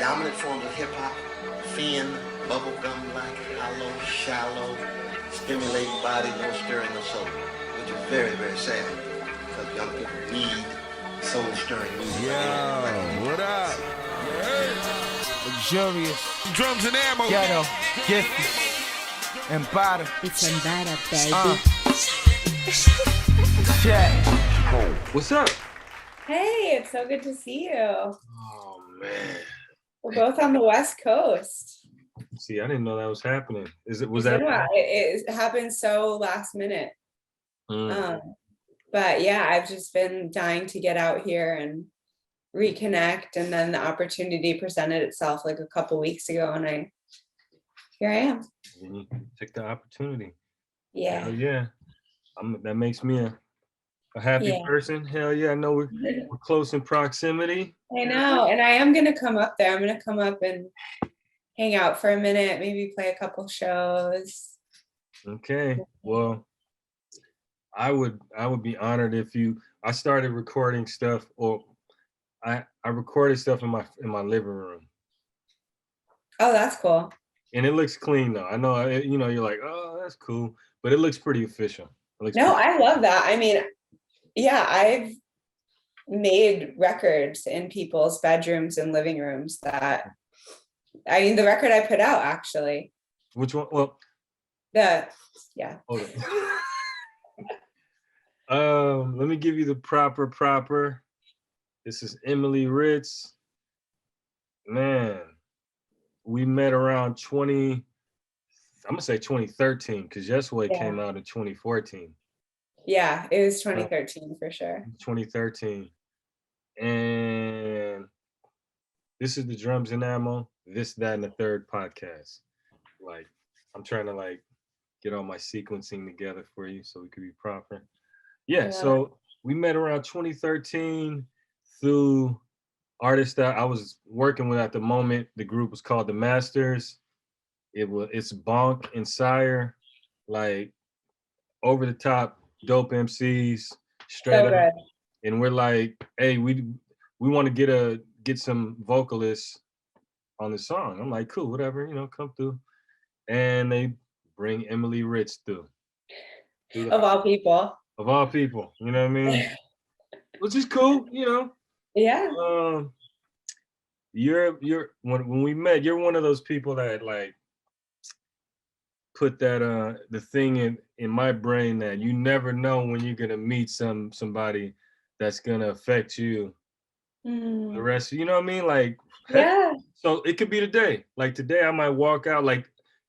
dominant forms of hip-hop, fin, bubblegum-like, hollow, shallow, stimulating body, no stirring, no soul, which is very, very sad because young people need soul-stirring music. Yo, what up? Luxurious. Drums and ammo. Ghetto. Gifted. Ammbaataa. It's Ammbaataa, baby. Check. What's up? Hey, it's so good to see you. Oh, man. We're both on the West Coast. See, I didn't know that was happening. Was It's that? been a while. It happened so last minute. But yeah, I've just been dying to get out here and reconnect. And then the opportunity presented itself like a couple weeks ago, and here I am. You took the opportunity. Yeah. Hell yeah. That makes me a happy person. Hell yeah. I know we're close in proximity. I know. And I am going to come up there. I'm going to come up and hang out for a minute, maybe play a couple shows. Okay. Well, I would be honored if I started recording stuff, or I recorded stuff in my living room. Oh, that's cool. And it looks clean though. I know, you're like, oh, that's cool, but it looks pretty official. I love that. I mean, yeah, I've made records in people's bedrooms and living rooms the record I put out, actually. Which one? Well, yeah. Hold on. Let me give you the proper. This is Emily Ritz. Man, we met around 2013, because Yesway came out in 2014. Yeah, it was 2013 for sure. 2013. And this is the Drums and Ammo, This, That, and the Third podcast. Like, I'm trying to get all my sequencing together for you so we could be proper. Yeah, so we met around 2013 through artists that I was working with at the moment. The group was called The Masters. It's Bonk and Sire, like over the top dope MCs, straight up. And we're like, hey, we want to get some vocalists on the song. I'm like, cool, whatever, come through. And they bring Emily Ritz through. Of all people. Of all people, you know what I mean? Which is cool, Yeah. When we met, you're one of those people that put that the thing in my brain that you never know when you're gonna meet somebody that's gonna affect you the rest, you know what I mean? Yeah. So it could be today. Like today I might walk out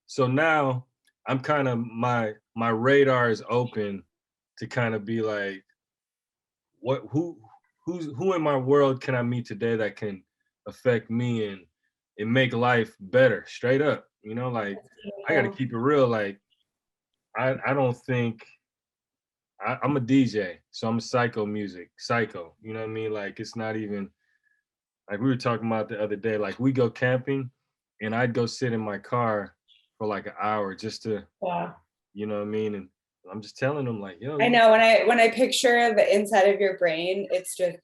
so now I'm kind of my radar is open to kind of be like, who in my world can I meet today that can affect me and make life better, straight up, I gotta keep it real. I don't think I'm a DJ, so I'm psycho, you know what I mean? It's not even we were talking about the other day, we go camping and I'd go sit in my car for an hour just to, you know what I mean? And I'm just telling them yo. I know when I picture the inside of your brain, it's just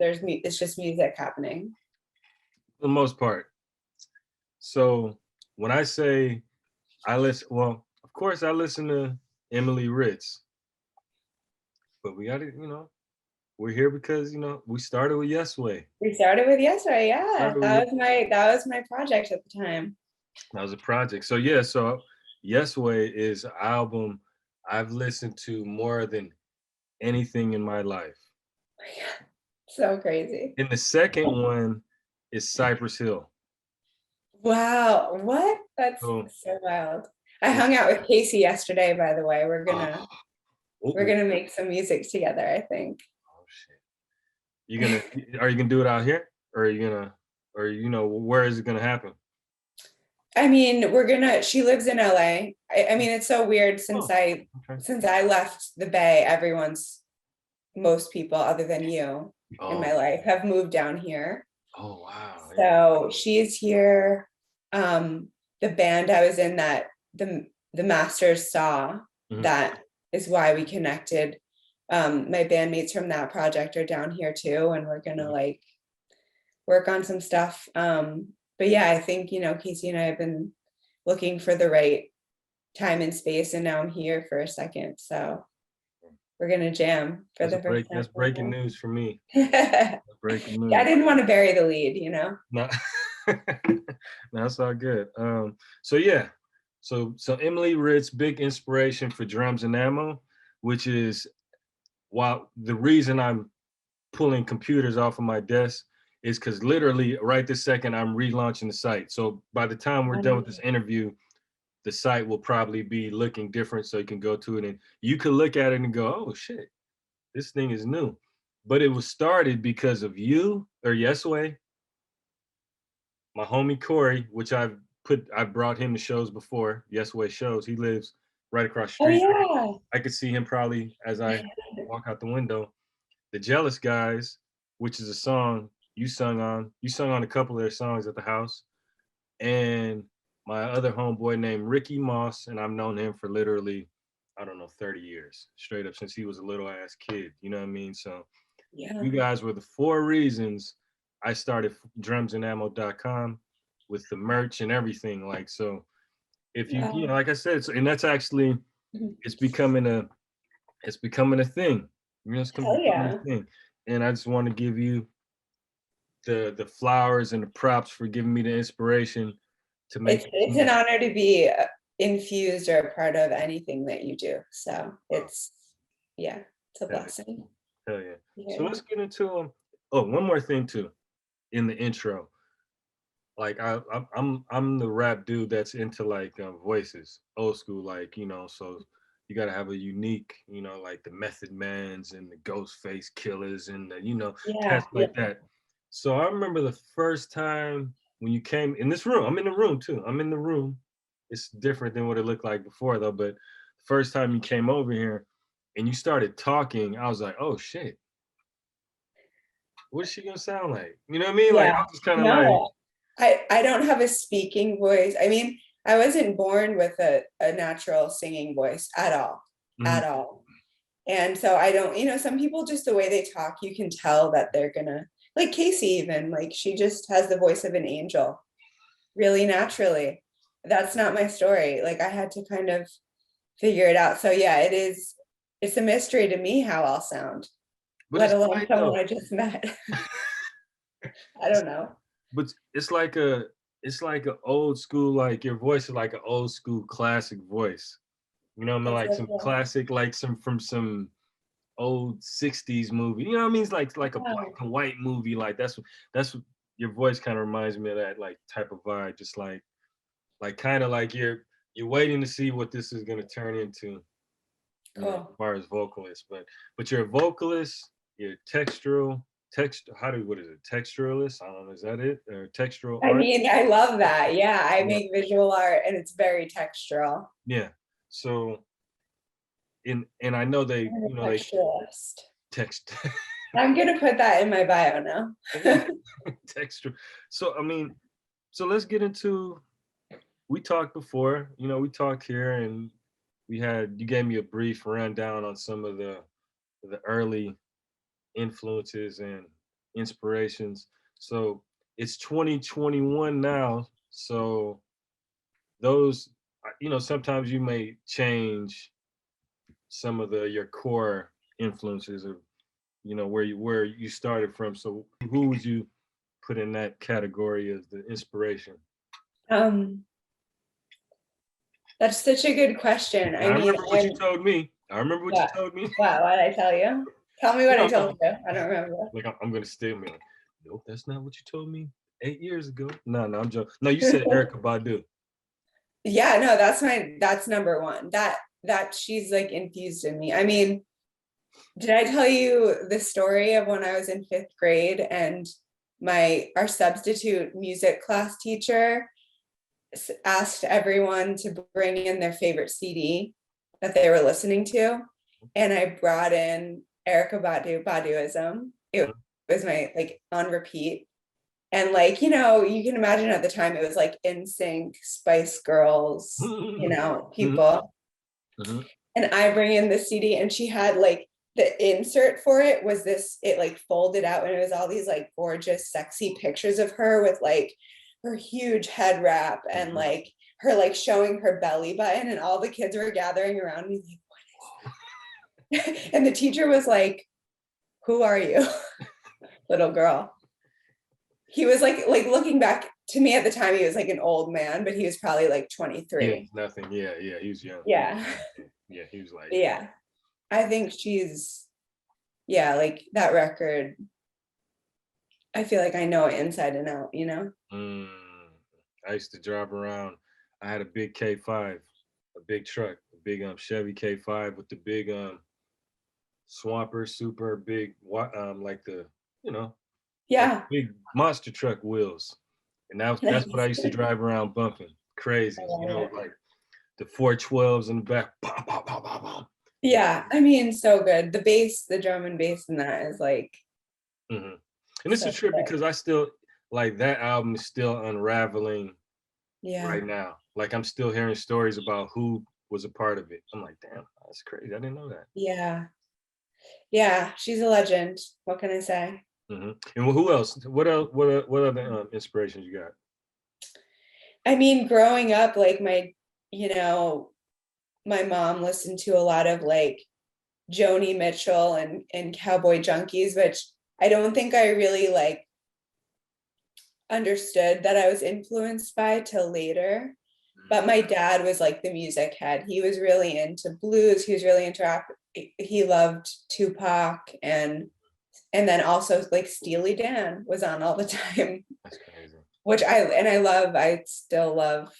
music happening. For the most part. So when I say I listen, well, of course I listen to Emily Ritz, but we got to, we're here because, we started with Yesway. We started with Yesway, yeah. That was my project at the time. That was a project. So yeah, so Yesway is an album I've listened to more than anything in my life. Yeah. So crazy. And the second one is Cypress Hill. Wow, what? That's so wild. I hung out with Casey yesterday, by the way. We're gonna make some music together, I think. Oh shit. Are you gonna do it out here? Or are you gonna, where is it gonna happen? I mean, she lives in LA. I mean, it's so weird since I left the Bay, most people other than you in my life have moved down here. Oh, wow. So she's here. The band I was in that the Masters saw, that is why we connected. My bandmates from that project are down here too. And we're going to work on some stuff but yeah, I think, Casey and I have been looking for the right time and space, and now I'm here for a second. So we're gonna jam for the first time. That's breaking news for me. Breaking news. Yeah, I didn't want to bury the lead, No, that's all good. So Emily Ritz, big inspiration for Drums and Ammo, which is the reason I'm pulling computers off of my desk is because literally right this second I'm relaunching the site. So by the time we're done with this interview, the site will probably be looking different, so you can go to it and you can look at it and go, oh shit, this thing is new. But it was started because of you or Yesway, my homie Corey, which I've brought him to shows before, Yesway shows. He lives right across the street. Oh, I could see him probably as I walk out the window. The Jealous Guys, which is a song you sung on a couple of their songs at the house. And my other homeboy named Ricky Moss, and I've known him for literally, 30 years, straight up since he was a little ass kid. You know what I mean? So yeah. You guys were the 4 reasons I started drumsandammo.com with the merch and everything. Like, so if you, like I said, and that's actually, it's becoming a thing. It's becoming a thing. And I just want to give you the flowers and the props for giving me the inspiration to make it's an honor to be infused or a part of anything that you do. So it's a blessing. Hell yeah. So let's get into one more thing too in the intro. Like I'm the rap dude that's into like voices, old school, like, so you gotta have a unique, like the Method Mans and the Ghostface Killers and the, cats like that. So I remember the first time when you came in this room. I'm in the room too. It's different than what it looked like before though, but the first time you came over here and you started talking, I was like, oh shit. What is she gonna sound like? You know what I mean? Like I was just kind of like I don't have a speaking voice. I mean, I wasn't born with a natural singing voice at all. At all. And so I don't, some people, just the way they talk, you can tell that they're gonna, like Casey even, like she just has the voice of an angel, really naturally. That's not my story. Like I had to kind of figure it out. So yeah, it's a mystery to me how I'll sound, let alone someone I just met. I don't know. But it's like a old school, like your voice is like an old school classic voice. You know what I mean? Like some classic, like from some old 60s movie. You know what I mean? It's like a black and white movie. Like that's what your voice kind of reminds me of, that like type of vibe. Just like kind of like you're waiting to see what this is gonna turn into. As far as vocalist, but you're a vocalist, you're textural. What is it? Texturalist? I don't know. Is that it? Or textural art? I mean, I love that. Yeah, I make visual art and it's very textural. Yeah. So, and I know they, texturalist. Text. I'm gonna put that in my bio now. Texture. So I mean, so let's get into. We talked before. We talked here, and you gave me a brief rundown on some of the early influences and inspirations. So it's 2021 now. So those, sometimes you may change some of your core influences of, where you started from. So who would you put in that category as the inspiration? That's such a good question. I remember what you told me. I remember what you told me. Wow, what did I tell you? Tell me what I told you. I don't remember. Like I'm gonna stay me. Like, nope, that's not what you told me 8 years ago. No, I'm joking. No, you said Erykah Badu. Yeah, no, that's number one. That she's like infused in me. I mean, did I tell you the story of when I was in 5th grade and our substitute music class teacher asked everyone to bring in their favorite CD that they were listening to, and I brought in Erykah Badu, Baduism. It was my on repeat, and you can imagine at the time it was like NSYNC, Spice Girls, people. And I bring in the CD, and she had the insert for it was this. It folded out, and it was all these gorgeous, sexy pictures of her with her huge head wrap and like her like showing her belly button, and all the kids were gathering around me like, what is that? And the teacher was like, who are you? Little girl. He was like looking back to me at the time, he was like an old man, but he was probably like 23. Yeah, nothing. Yeah, he was young. Yeah. Yeah, he was like. Yeah. I think she's, yeah, like that record, I feel like I know it inside and out, you know? I used to drive around. I had a big K5, a big truck, a big Chevy K5 with the big swamper, super big, like the, you know, Yeah. big monster truck wheels. And that's what I used to drive around bumping. Crazy, you know, like the 412s in the back. Bah, bah, bah, bah, bah. Yeah, I mean, so good. The bass, the drum and bass in that is like. And it's a trip because I still, like, that album is still unraveling right now. Like, I'm still hearing stories about who was a part of it. I'm like, damn, that's crazy. I didn't know that. Yeah. Yeah, she's a legend. What can I say? And who else? What other inspirations you got? I mean, growing up, like my mom listened to a lot of like Joni Mitchell and Cowboy Junkies, which I don't think I really like understood that I was influenced by till later. But my dad was like the music head. He was really into blues. He was really into rap. He loved Tupac and then also like Steely Dan was on all the time. That's crazy. Which I still love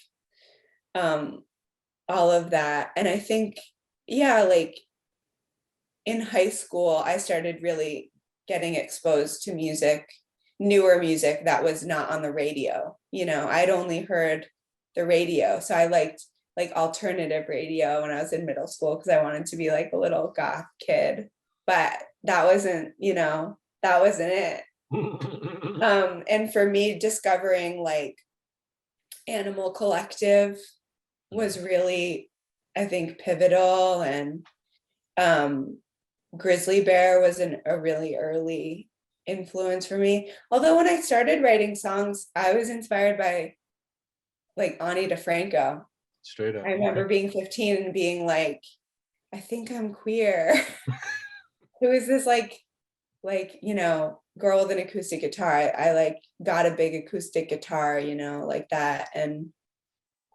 all of that. And I think, yeah, like in high school, I started really getting exposed to music, newer music that was not on the radio. You know, I'd only heard the radio. So I liked like alternative radio when I was in middle school because I wanted to be like a little goth kid. But that wasn't it. And for me, discovering like Animal Collective was really, I think, pivotal, and Grizzly Bear was a really early influence for me. Although when I started writing songs, I was inspired by like Ani DeFranco. Straight up. I remember being 15 and being like, I think I'm queer. Who is this like, you know, girl with an acoustic guitar? I like got a big acoustic guitar, you know, like that. And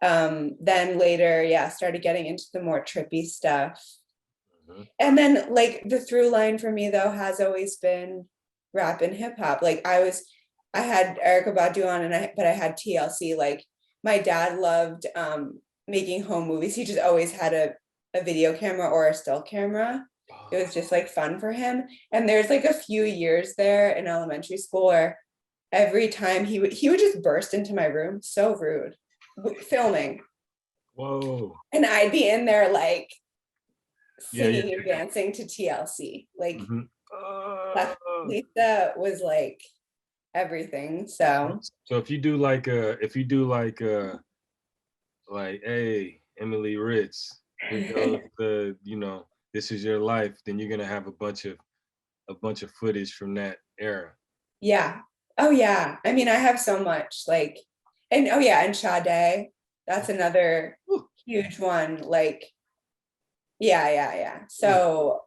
then later, started getting into the more trippy stuff. And then like the through line for me though has always been rap and hip hop. Like I had Erykah Badu on but I had TLC. Like my dad loved making home movies. He just always had a video camera or a still camera. It was just like fun for him. And there's like a few years there in elementary school where every time he would just burst into my room, so rude, filming. Whoa. And I'd be in there like singing and dancing to TLC. Like Lisa was like everything. So if you do like hey, Emily Ritz, you know, This Is Your Life, then you're gonna have a bunch of footage from that era. Yeah. Oh yeah. I mean, I have so much like, and and Sade, that's another huge one. Like, yeah. So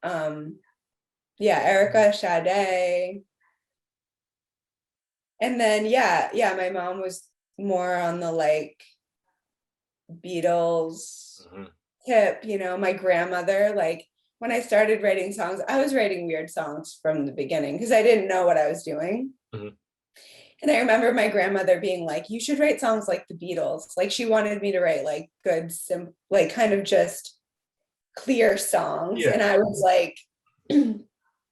Erykah, Sade. And then my mom was more on the like Beatles tip, you know. My grandmother, like when I started writing songs, I was writing weird songs from the beginning because I didn't know what I was doing. And I remember my grandmother being like, you should write songs like the Beatles. Like she wanted me to write like good, like kind of just clear songs. And I was like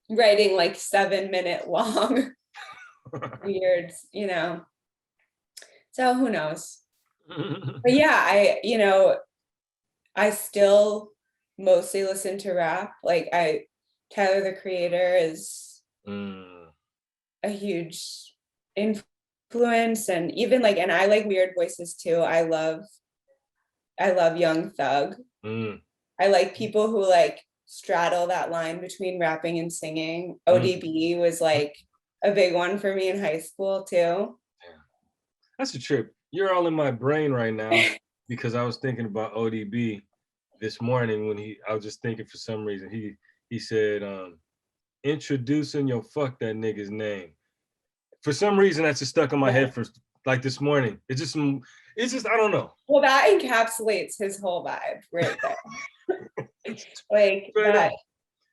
writing like 7-minute long weird, you know. So who knows? But yeah, I still mostly listen to rap. Like Tyler the Creator is a huge influence, and even like, and I like weird voices too. I love Young Thug. I like people who like straddle that line between rapping and singing. ODB was like a big one for me in high school too. That's a trip. You're all in my brain right now because I was thinking about ODB this morning when I was just thinking for some reason he said introducing your fuck that nigga's name. For some reason that's just stuck in my head for like this morning. It's just I don't know. Well, that encapsulates his whole vibe right there. Like that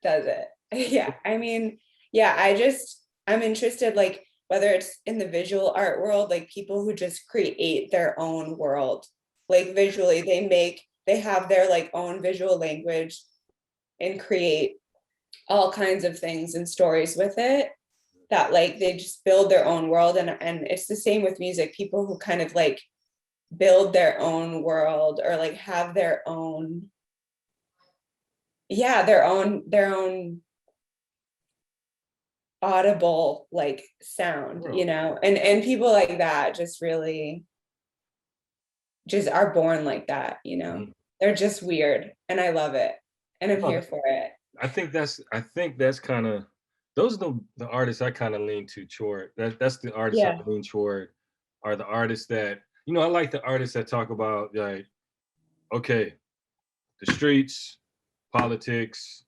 does it. Yeah. I mean, yeah, I'm interested, like whether it's in the visual art world, like people who just create their own world, like visually, they have their like own visual language and create all kinds of things and stories with it, that like they just build their own world. And it's the same with music, people who kind of like build their own world or like have their own audible like sound, you know, and people like that just really just are born like that, you know. They're just weird and I love it and I'm here for it. I think that's kind of, those are the artists I kind of lean toward. That's the artists I lean toward, are the artists that, you know, I like the artists that talk about like, okay, the streets, politics,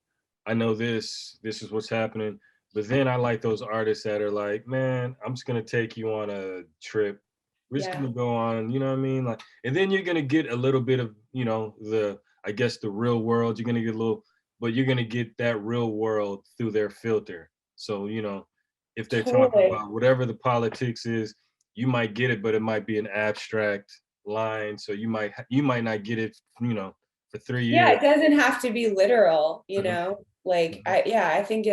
I know this is what's happening. But then I like those artists that are like, man, I'm just gonna take you on a trip. We're just gonna go on, you know what I mean? Like, and then you're gonna get a little bit of, you know, I guess the real world. You're gonna get a little, but you're gonna get that real world through their filter. So, you know, if they're talking about whatever the politics is, you might get it, but it might be an abstract line. So you might not get it, you know, for 3 years. Yeah, it doesn't have to be literal, you know. Like I think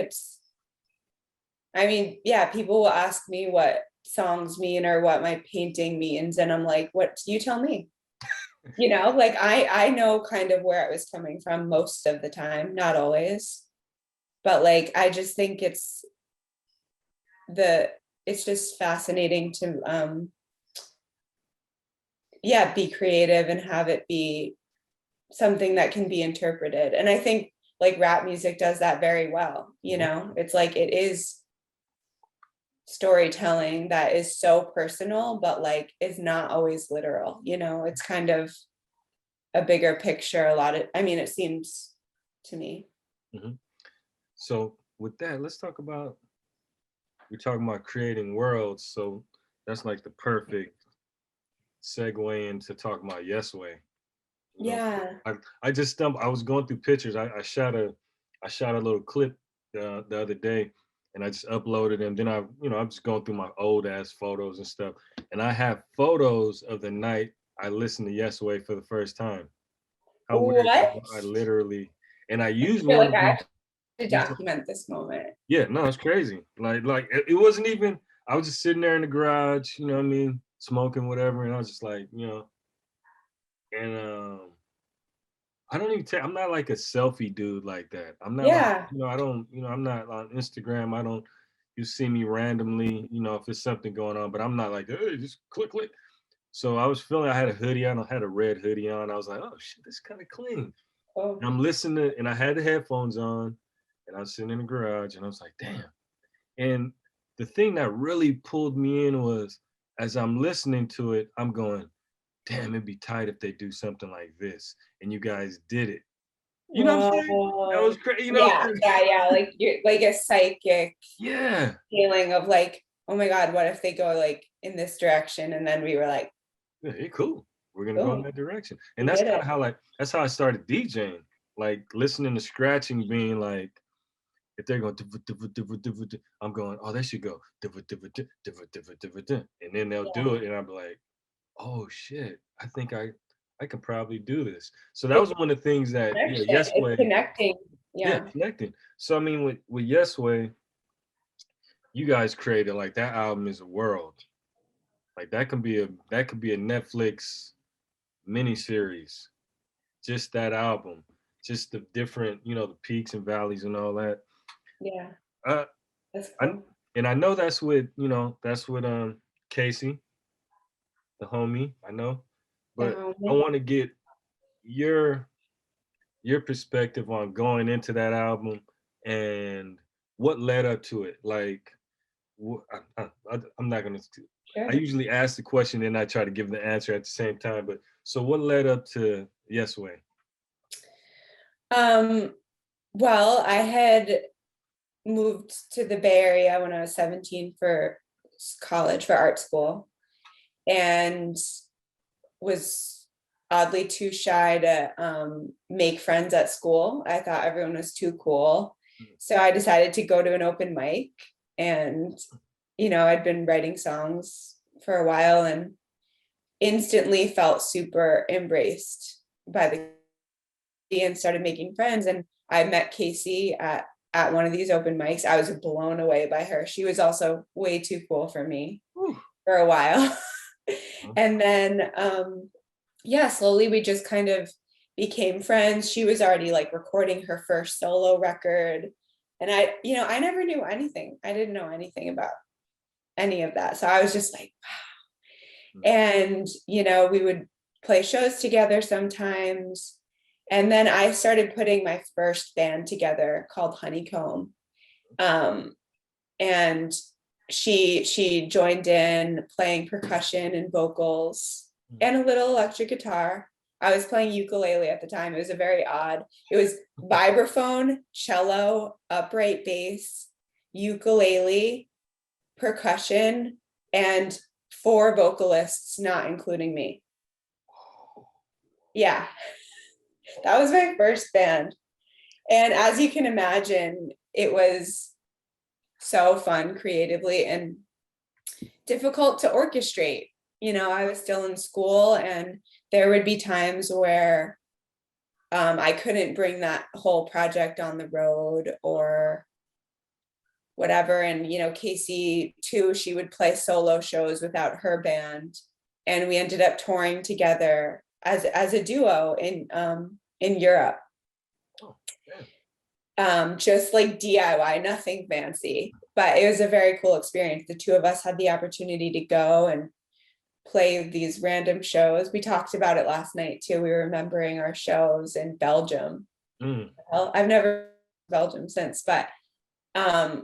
I mean, yeah, people will ask me what songs mean or what my painting means. And I'm like, what, you tell me, you know, like I know kind of where it was coming from most of the time, not always, but like, I just think it's just fascinating to, be creative and have it be something that can be interpreted. And I think like rap music does that very well, you know. It's like it is storytelling that is so personal, but like is not always literal, you know. It's kind of a bigger picture, it seems to me. So with that, we're talking about creating worlds, so that's like the perfect segue into talking about Yesway. I just I was going through pictures. I shot a little clip the other day, and I just uploaded them. Then I'm just going through my old ass photos and stuff, and I have photos of the night I listened to Yesway for the first time. How weird! I literally, and I used one. Like I have to document this moment. Yeah, no, it's crazy. Like it wasn't even. I was just sitting there in the garage, you know what I mean, smoking whatever, and I was just like, you know, and I don't even I'm not like a selfie dude like that. I'm not like, you know, I don't, you know, I'm not on Instagram. You see me randomly, you know, if there's something going on, but I'm not like, hey, just click. So I was feeling, I had a hoodie on, I had a red hoodie on. I was like, oh shit, this is kind of clean. And I'm listening, and I had the headphones on, and I was sitting in the garage, and I was like, damn. And the thing that really pulled me in was, as I'm listening to it, I'm going, damn, it'd be tight if they do something like this. And you guys did it. You know what I'm saying? That was crazy. You know? Yeah. Like you're like a psychic feeling of like, oh my God, what if they go like in this direction? And then we were like, yeah, cool. We're gonna go in that direction. And that's kind of how that's how I started DJing. Like listening to scratching being like, if they're going, I'm going, oh, they should go, and then they'll do it, and I'm like, oh shit, I think I can probably do this. So that was one of the things that Yesway, connecting. Connecting. So I mean, with Yesway, you guys created like that album is a world. Like that could be a Netflix miniseries. Just that album, just the different, you know, the peaks and valleys and all that. Yeah. That's cool. And I know that's with, you know, Casey, the homie, I know. But I want to get your perspective on going into that album and what led up to it. Like, I'm not gonna Sure. I usually ask the question and I try to give the answer at the same time. But so what led up to Yesway? Well, I had moved to the Bay Area when I was 17 for college, for art school, and was oddly too shy to make friends at school. I thought everyone was too cool. So I decided to go to an open mic, and, I'd been writing songs for a while and instantly felt super embraced by the and started making friends. And I met Casey at one of these open mics. I was blown away by her. She was also way too cool for me for a while. And then, slowly we just kind of became friends. She was already like recording her first solo record. And I never knew anything. I didn't know anything about any of that. So I was just like, wow. And, we would play shows together sometimes. And then I started putting my first band together called Honeycomb. And she joined in playing percussion and vocals and a little electric guitar. I was playing ukulele at the time. It was it was vibraphone, cello, upright bass, ukulele, percussion, and 4 vocalists, not including me. Yeah. That was my first band. And as you can imagine, it was so fun creatively and difficult to orchestrate. I was still in school, and there would be times where I couldn't bring that whole project on the road or whatever. And, Casey too, she would play solo shows without her band. And we ended up touring together as a duo in Europe. Just like DIY, nothing fancy, but it was a very cool experience. The two of us had the opportunity to go and play these random shows. We talked about it last night too. We were remembering our shows in Belgium. Well, I've never been to Belgium since, but I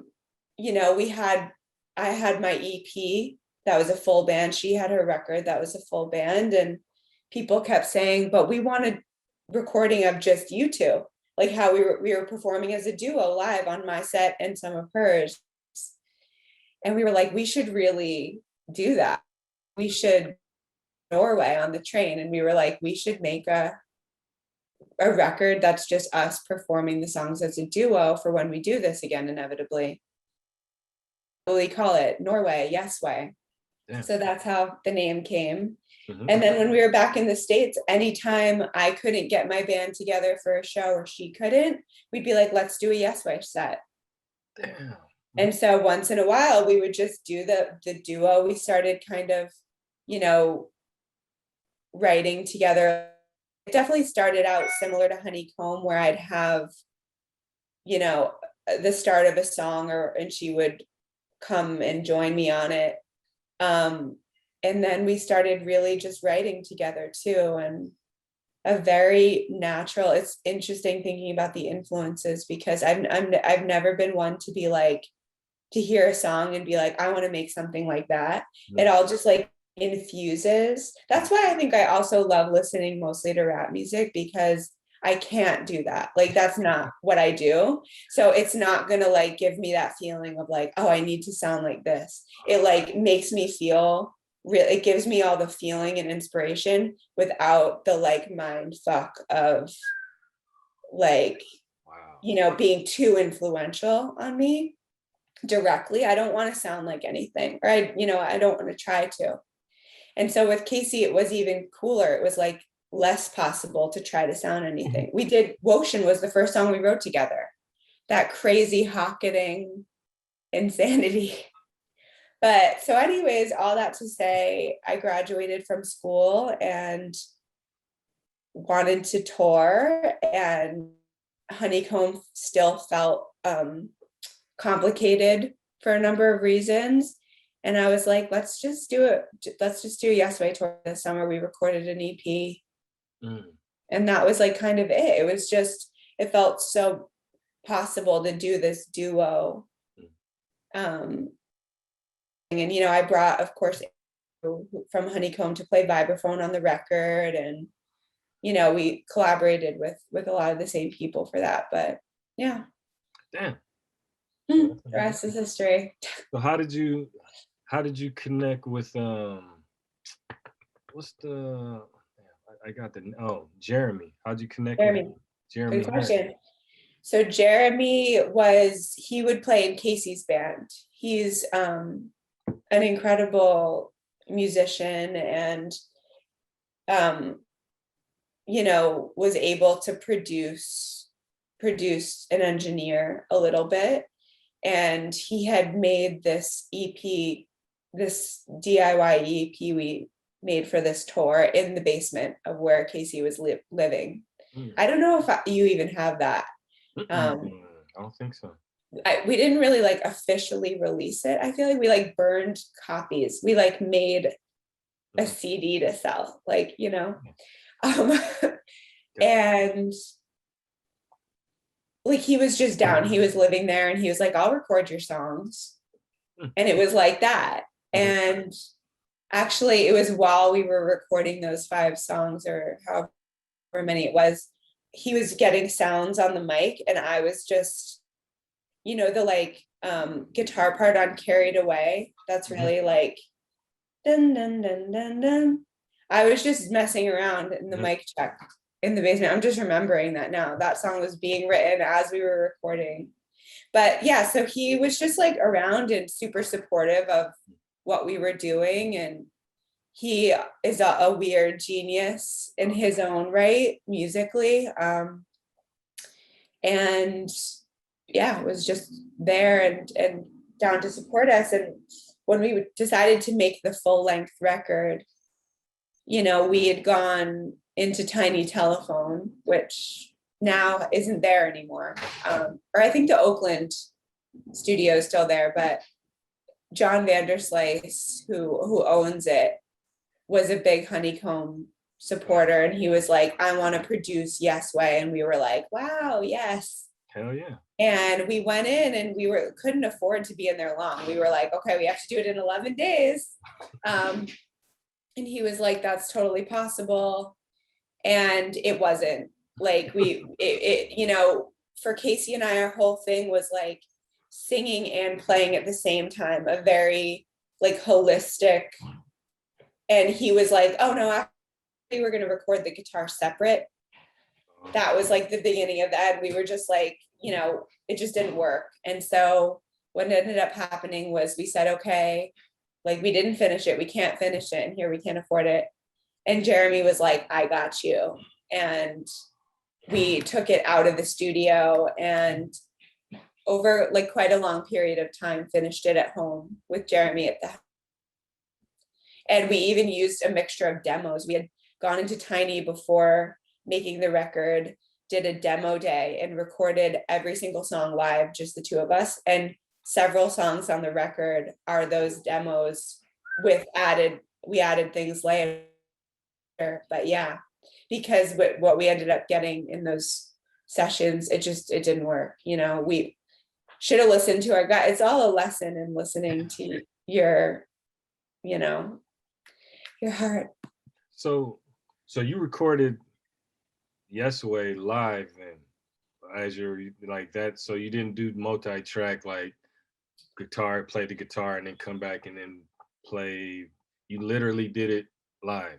had my EP that was a full band. She had her record that was a full band, and people kept saying, but we wanted recording of just you two, like how we were performing as a duo live on my set and some of hers. And we were like, we should really do that. We should Norway on the train. And we were like, we should make a record that's just us performing the songs as a duo for when we do this again, inevitably. We call it Norway, Yesway. Yeah. So that's how the name came. And then when we were back in the States, anytime I couldn't get my band together for a show or she couldn't, we'd be like, let's do a Yesway set. Damn. And so once in a while, we would just do the duo. We started kind of, writing together. It definitely started out similar to Honeycomb, where I'd have, the start of a song and she would come and join me on it. And then we started really just writing together too, and a very natural. It's interesting thinking about the influences, because I've never been one to be like, to hear a song and be like, I want to make something like that. It all just like infuses. That's why I think I also love listening mostly to rap music, because I can't do that. Like, that's not what I do. So it's not gonna like give me that feeling of like, oh, I need to sound like this. It like makes me feel really, it gives me all the feeling and inspiration without the like mind fuck of like, being too influential on me directly. I don't want to sound like anything, or I don't want to try to. And so with Casey, it was even cooler. It was like less possible to try to sound anything. We did Wotion was the first song we wrote together. That crazy hocketing insanity. But so anyways, all that to say, I graduated from school and wanted to tour, and Honeycomb still felt complicated for a number of reasons. And I was like, let's just do it. Let's just do a Yesway tour this summer. We recorded an EP. And that was like kind of it. It was just, it felt so possible to do this duo. And, I brought, of course, from Honeycomb to play vibraphone on the record, and we collaborated with a lot of the same people for that. But yeah. Damn. The rest is history. So how did you connect with what's the Jeremy? How'd you connect with Jeremy? Good question. So Jeremy he would play in Casey's band. He's an incredible musician, and was able to produce and engineer a little bit. And he had made this EP, this DIY EP we made for this tour in the basement of where Casey was living. I don't know if you even have that. I don't think so. We didn't really officially release it. I feel like we burned copies. We made a CD to sell, and he was just down. He was living there, and he was like, I'll record your songs. And it was like that. And actually it was while we were recording those 5 songs, or however many it was, he was getting sounds on the mic, and I was just, the guitar part on Carried Away, that's really dun dun dun dun dun. I was just messing around in the mic check in the basement. I'm just remembering that now. That song was being written as we were recording. But yeah, so he was just around and super supportive of what we were doing. And he is a weird genius in his own right, musically. And yeah, was just there and down to support us. And when we decided to make the full length record, we had gone into Tiny Telephone, which now isn't there anymore. Or I think the Oakland studio is still there, but John Vanderslice, who owns it, was a big Honeycomb supporter, and he was like, I want to produce Yesway. And we were like, wow, yes. Hell yeah. And we went in, and couldn't afford to be in there long. We were like, okay, we have to do it in 11 days. And he was like, that's totally possible. And it wasn't. For Casey and I, our whole thing was singing and playing at the same time, a very holistic. And he was like, oh no, actually we're going to record the guitar separate. That was the beginning of that. We were just it just didn't work. And so what ended up happening was we said, okay, we didn't finish it. We can't finish it. And here we can't afford it. And Jeremy was like, I got you. And we took it out of the studio, and over quite a long period of time, finished it at home with Jeremy at the house. And we even used a mixture of demos. We had gone into Tiny before making the record, did a demo day, and recorded every single song live, just the 2 of us. And several songs on the record are those demos we added things later. But yeah, because what we ended up getting in those sessions, it didn't work. We should have listened to our gut. It's all a lesson in listening to your heart. So you recorded Yesway live then, as you're that. So you didn't do multi-track, guitar, play the guitar and then come back and then play. You literally did it live.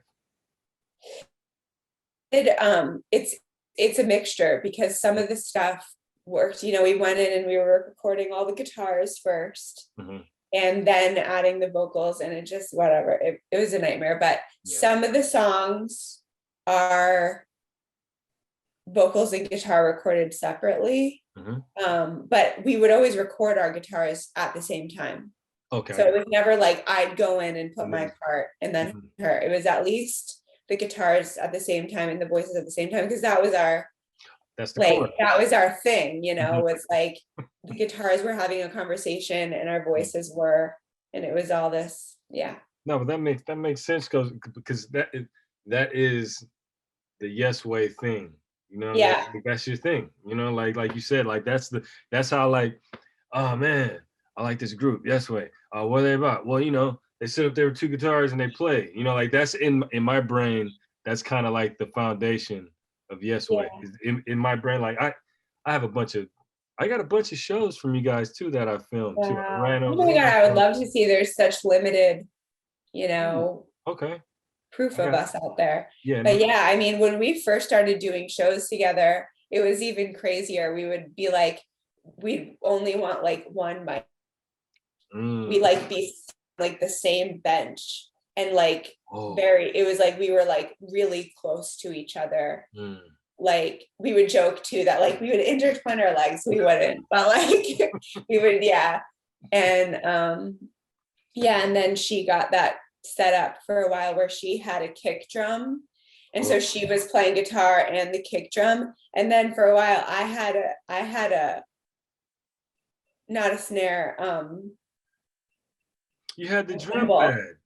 It's a mixture, because some of the stuff worked. We went in and we were recording all the guitars first, and then adding the vocals, and it just whatever. It was a nightmare. But some of the songs are vocals and guitar recorded separately. But we would always record our guitars at the same time. Okay. So it was never I'd go in and put my part and then her. It was at least the guitars at the same time and the voices at the same time, because that was our that was our thing, was the guitars were having a conversation and our voices were, and it was all this. Yeah. No, but that makes sense, because that is the Yesway thing. Yeah. That's your thing. Like you said, that's how oh man, I like this group, Yesway. What are they about? Well, they sit up there with 2 guitars and they play. You know, like that's in my brain. That's kind of like the foundation of Yesway. Yeah. In my brain, like I got a bunch of shows from you guys too that I filmed too. Wow. Oh my God, I would love to see. There's such limited, Okay. proof of us out there. Yeah. But yeah, I mean, when we first started doing shows together, it was even crazier. We would be like, we'd only want like one mic. We like be like the same bench and like it was like we were like really close to each other. Like we would joke too that like we would intertwine our legs. We wouldn't, but like we would, yeah. And and then she got that set up for a while where she had a kick drum. And so she was playing guitar and the kick drum. And then for a while I had a not a snare. You had the drum pad.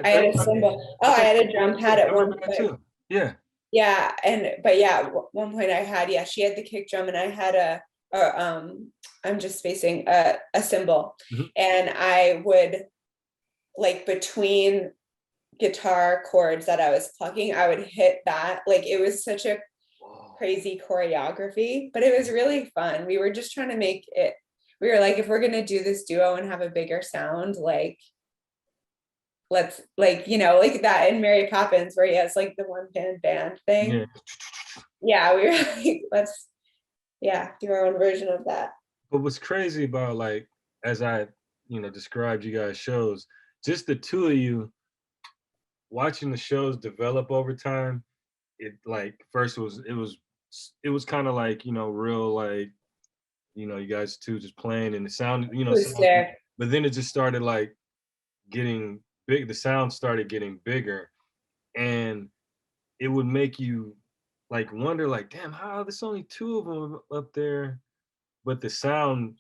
I had a cymbal. Oh, I had a drum pad at one point. Too. Yeah. Yeah, at one point I had, she had the kick drum and I had I'm just spacing a cymbal. And I would like between guitar chords that I was plucking, I would hit that. Like it was such a crazy choreography, but it was really fun. We were just trying to make it, we were like, if we're gonna do this duo and have a bigger sound, like let's like, like that in Mary Poppins where he has like the one band thing. Yeah, we were like, let's do our own version of that. But what's crazy about like, as I, described you guys' shows, just the two of you watching the shows develop over time, it like first it was kind of like, real like, you guys two just playing and the sound, but then it just started like getting big, the sound started getting bigger and it would make you like wonder like, damn, how there's only 2 of them up there, but the sound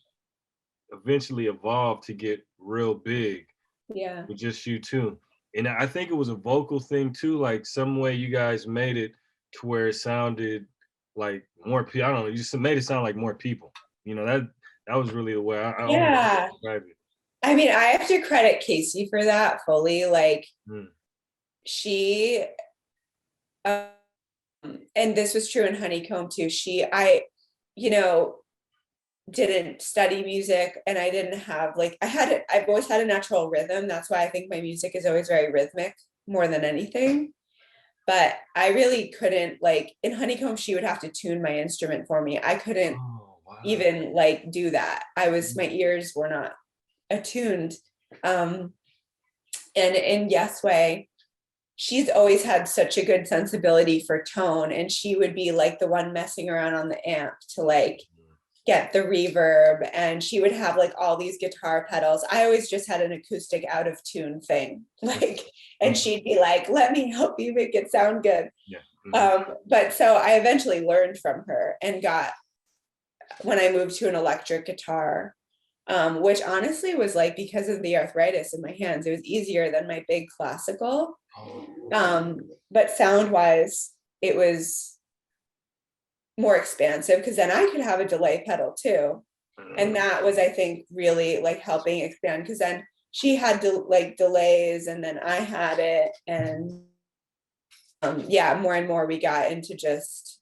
eventually evolved to get real big. Yeah. With just you two. And I think it was a vocal thing too, like some way you guys made it to where it sounded like more people. I don't know, you just made it sound like more people. That was really the way I describe it. I mean, I have to credit Casey for that fully. Like she, and this was true in Honeycomb too. Didn't study music and I didn't have like, I've always had a natural rhythm. That's why I think my music is always very rhythmic more than anything. But I really couldn't like in Honeycomb, she would have to tune my instrument for me. I couldn't even like do that. My ears were not attuned. And in Yesway, she's always had such a good sensibility for tone and she would be like the one messing around on the amp to like get the reverb, and she would have like all these guitar pedals. I always just had an acoustic out of tune thing, like, and she'd be like, let me help you make it sound good. But so I eventually learned from her and when I moved to an electric guitar, which honestly was like, because of the arthritis in my hands, it was easier than my big classical. But sound wise, it was more expansive because then I could have a delay pedal too. And that was, I think, really like helping expand because then she had like delays and then I had it. And more and more we got into just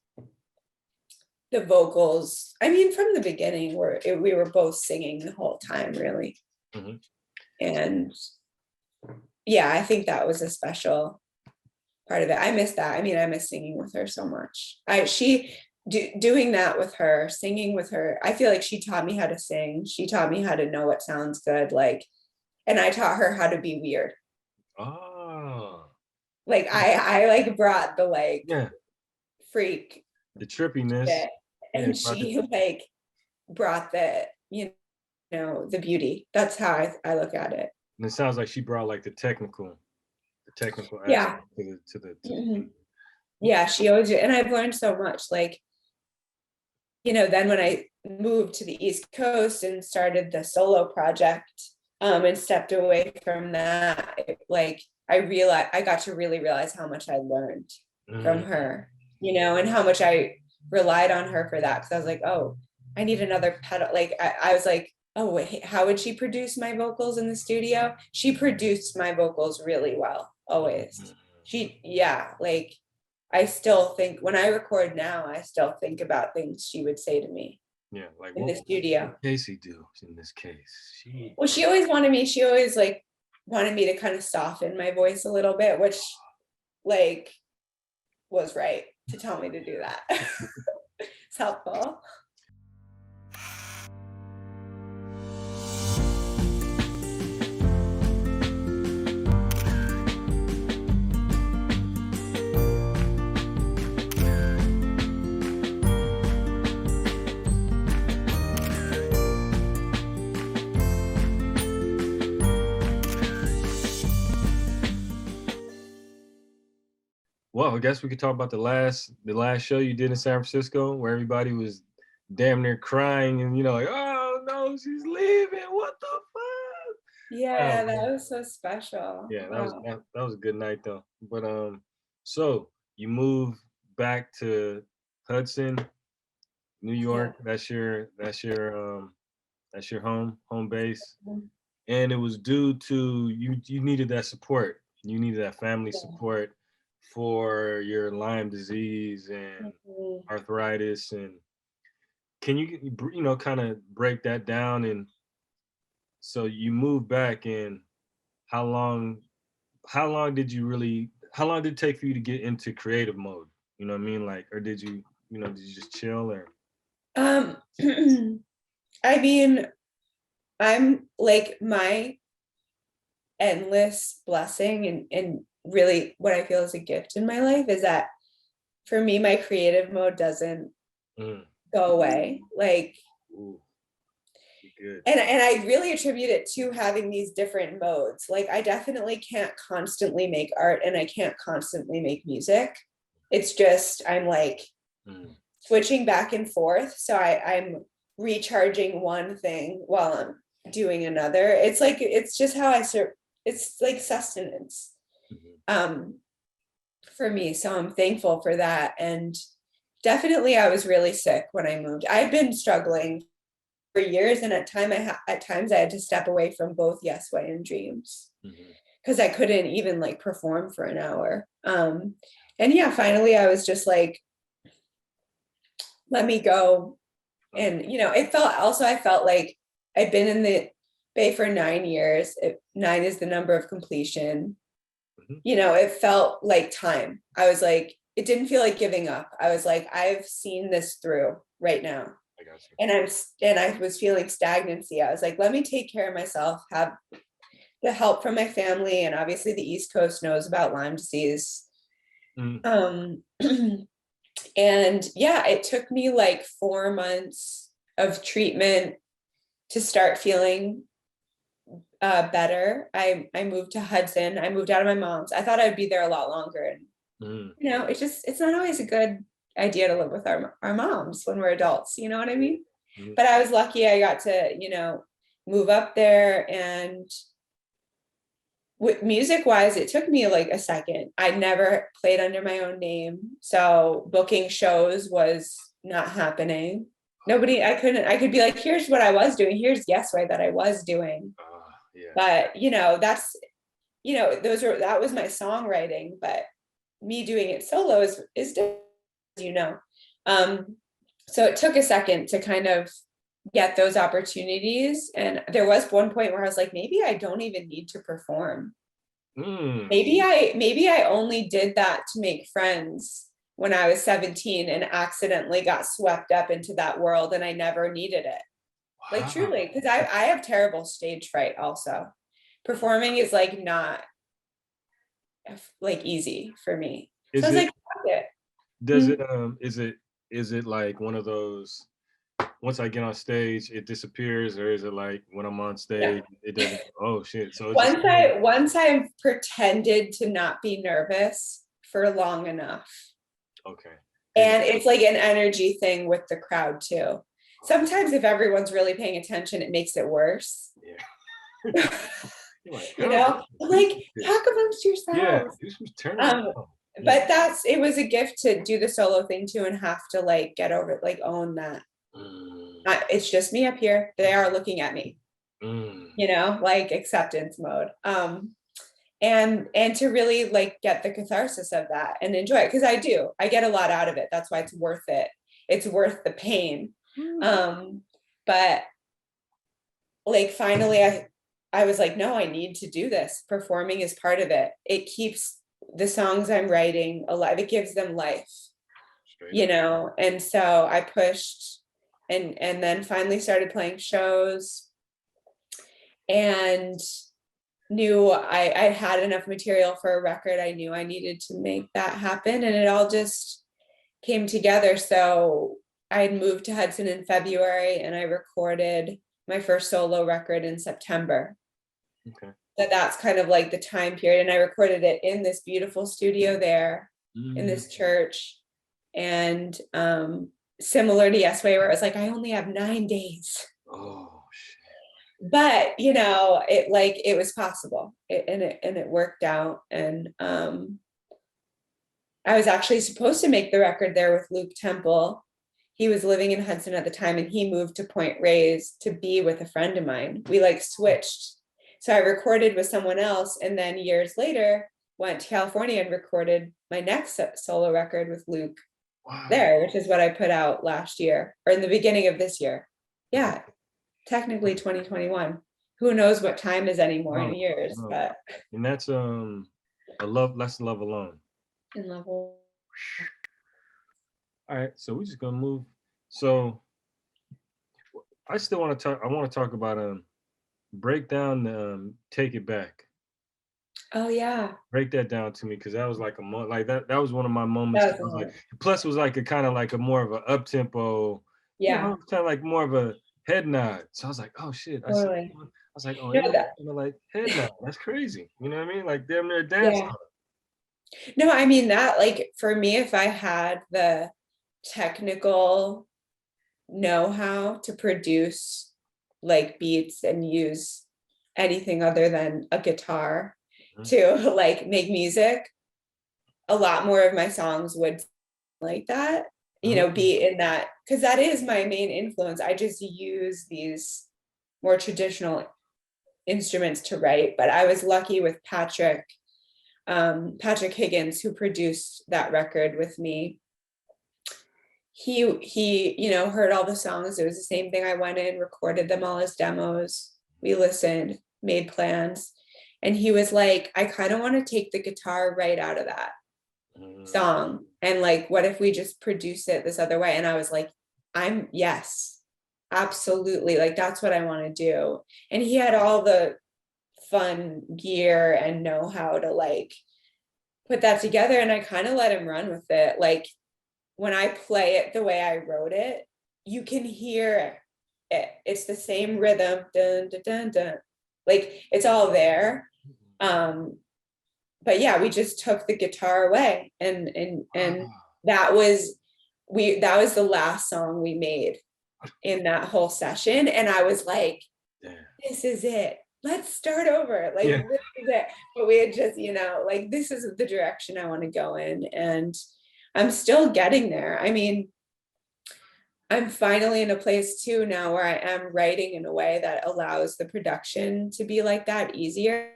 the vocals. I mean, from the beginning we were both singing the whole time really. And I think that was a special part of it. I miss that. I mean, I miss singing with her so much. Doing that with her, singing with her, I feel like she taught me how to sing. She taught me how to know what sounds good, like, and I taught her how to be weird. Like I like brought the like freak, the trippiness, and she like brought the the beauty. That's how I look at it. And it sounds like she brought like the technical aspect to the yeah, she always did. And I've learned so much, like, then when I moved to the East Coast and started the solo project and stepped away from that, I got to really realize how much I learned from her, and how much I relied on her for that. Cause I was like, oh, I need another pedal. Like, I was like, oh wait, how would she produce my vocals in the studio? She produced my vocals really well, always. Like I still think when I record now, I still think about things she would say to me. Yeah, like in the studio. What Casey do in this case? She always like wanted me to kind of soften my voice a little bit, which like was right to tell me to do that. It's helpful. Well, I guess we could talk about the last show you did in San Francisco, where everybody was damn near crying and like, oh no, she's leaving. What the fuck? Yeah, that was so special. Yeah, that was a good night though. But so you moved back to Hudson, New York. Yeah. That's your home base. Mm-hmm. And it was due to you needed that support. You needed that family support for your Lyme disease and arthritis. And can you kind of break that down? And so you moved back, and how long did it take for you to get into creative mode? You know what I mean? Like, or did you just chill or? I mean, I'm like, my endless blessing and really what I feel is a gift in my life is that for me, my creative mode doesn't go away. Like, good. And I really attribute it to having these different modes. Like, I definitely can't constantly make art and I can't constantly make music. It's just, I'm like switching back and forth. So I'm recharging one thing while I'm doing another. It's like, it's just how it's like sustenance for me. So I'm thankful for that. And definitely I was really sick when I moved. I've been struggling for years. And at times I had to step away from both Yesway and Dreams because I couldn't even like perform for an hour. And yeah, finally I was just like, let me go. And, I felt like I'd been in the Bay for 9 years. 9 is the number of completion. It felt like time. I was like, it didn't feel like giving up. I was like, I've seen this through right now. I got you. And I was feeling stagnancy. I was like, let me take care of myself, have the help from my family. And obviously the East Coast knows about Lyme disease. And yeah, it took me like 4 months of treatment to start feeling better. I moved to Hudson. I moved out of my mom's. I thought I'd be there a lot longer. And, it's not always a good idea to live with our moms when we're adults. You know what I mean? But I was lucky I got to, move up there. And with music wise, it took me like a second. I never played under my own name. So booking shows was not happening. I could be like, here's what I was doing. Here's Yesway that I was doing. But, that's, that was my songwriting, but me doing it solo is different, so it took a second to kind of get those opportunities. And there was one point where I was like, maybe I don't even need to perform. Maybe I only did that to make friends when I was 17 and accidentally got swept up into that world and I never needed it. Wow. Like truly, because I have terrible stage fright also. Performing is like not like easy for me. So I was like, fuck it. Does it is it like one of those, once I get on stage it disappears, or is it like when I'm on stage it doesn't? Oh shit. So once I've pretended to not be nervous for long enough. Okay. And it's like an energy thing with the crowd too. Sometimes if everyone's really paying attention, it makes it worse. Yeah. Like talk amongst yourselves. Yeah, do some turn. But it was a gift to do the solo thing too and have to like get over it, like own that. It's just me up here. They are looking at me, Mm. you know, like acceptance mode. And to really like get the catharsis of that and enjoy it. Cause I get a lot out of it. That's why it's worth it. It's worth the pain. But like, finally I was like, no, I need to do this. Performing is part of it. It keeps the songs I'm writing alive. It gives them life, you know? And so I pushed and then finally started playing shows and knew I had enough material for a record. I knew I needed to make that happen, and it all just came together. So I had moved to Hudson in February and I recorded my first solo record in September. Okay. So that's kind of like the time period. And I recorded it in this beautiful studio there in this church. And similar to Yesway, where it was like, I only have 9 days. Oh shit. But you know, it was possible. And it worked out. And I was actually supposed to make the record there with Luke Temple. He was living in Hudson at the time, and he moved to Point Reyes to be with a friend of mine. We like switched. So I recorded with someone else, and then years later went to California and recorded my next solo record with Luke there, which is what I put out last year or in the beginning of this year. Yeah, technically 2021. Who knows what time is anymore in years, but. And that's that's love alone. In level. All right, so we're just gonna move. So I still want to talk. I want to talk about break down Take It Back. Oh yeah. Break that down to me, because that was like a month. Like that was one of my moments. Plus, it was like a kind of like a more of a up tempo. Yeah. You know, kind of like more of a head nod. So I was like, oh shit. I was like, oh, yeah, like head nod. That's crazy. You know what I mean? Like damn near dance. Yeah. No, I mean that, like, for me, if I had the technical know-how to produce like beats and use anything other than a guitar to like make music, a lot more of my songs would like that, you know, be in that, because that is my main influence. I just use these more traditional instruments to write. But I was lucky with Patrick Higgins, who produced that record with me. He you know, heard all the songs. It was the same thing. I went in, recorded them all as demos. We listened, made plans, and he was like, I kind of want to take the guitar right out of that song, and like, what if we just produce it this other way? And I was like, yes, absolutely, like that's what I want to do. And he had all the fun gear and know how to like put that together, and I kind of let him run with it. Like when I play it the way I wrote it, you can hear it. It's the same rhythm, dun dun dun dun, like it's all there. But yeah, we just took the guitar away, and that was the last song we made in that whole session. And I was like, this is it. Let's start over. Like, this is it. But we had just, you know, like, this is the direction I want to go in. And I'm still getting there. I mean, I'm finally in a place too now where I am writing in a way that allows the production to be like that easier.